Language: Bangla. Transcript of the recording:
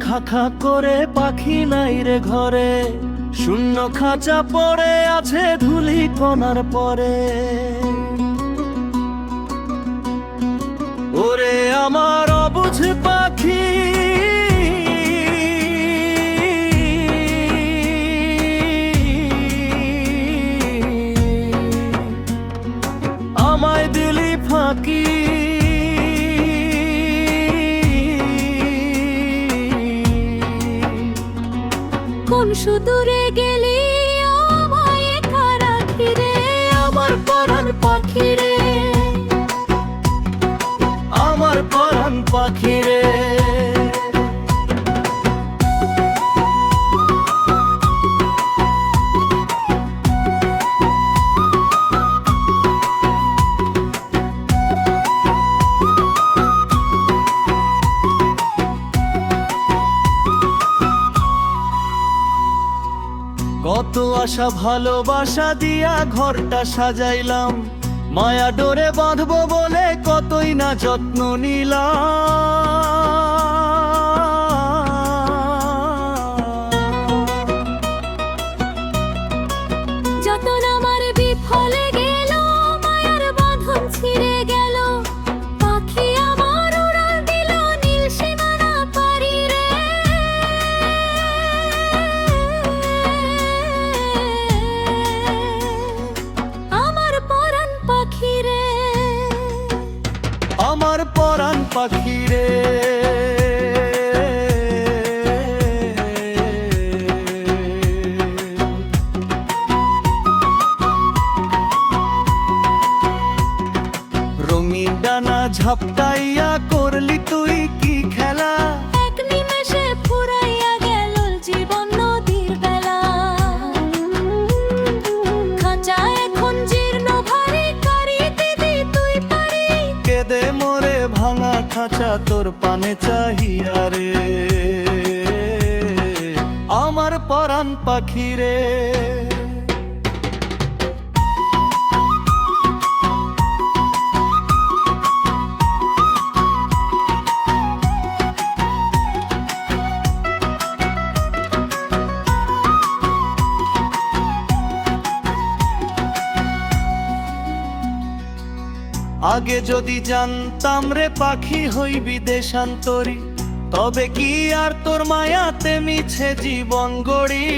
খা খা করে পাখি নাই রে ঘরে, শূন্য খাঁচা পড়ে আছে ধুলি কণার পরে। ওরে আমার অবুঝ পাখি, আমায় দিলি ফাঁকি। কোন সুদূরে গেলি আমায় একা রাখি রে, আমার পরাণ পাখি রে, আমার পরাণ পাখি রে। কত আশা ভালোবাসা দিয়া ঘরটা সাজাইলাম, মায়া ডোরে বাঁধবো বলে কতই না যত্ন নিলাম। যতন আমার বিফলে গেল, মায়ার বাঁধন ছিঁড়ে গেল, পাখি আমার উড়াল দিল নীল সীমানা পারি রে। আমার পরাণ পাখি রে, আমার পরাণ পাখি রে। রঙিন ডানা ঝাপটাইয়া করলি তুই কি খেলা, এক নিমেষে ফুরাইয়া গেল জীবন নদীর বেলা। খাঁচা এখন জীর্ণ ভারী, কারি দিদি তুই পারি। কেঁদে মোরে ভাঙা খাঁচা তোর পানে চাহিয়া রে, আমার পরাণ পাখি রে। আগে যদি জানতাম রে পাখি হইবি দেশান্তরী, তবে কি আর তোর মায়াতে মিছে জীবন গড়ি।